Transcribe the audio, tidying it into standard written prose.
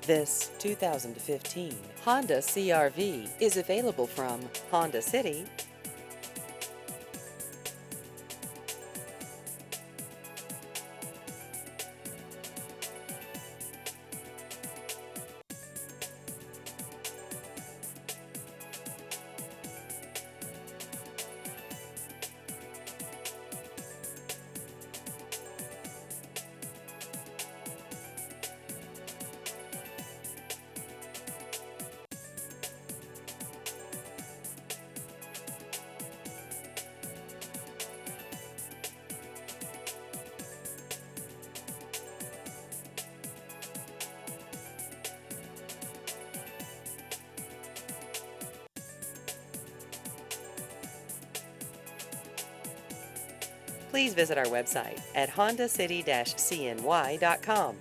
This 2015 Honda CR-V is available from Honda City. Please visit our website at hondacity-cny.com.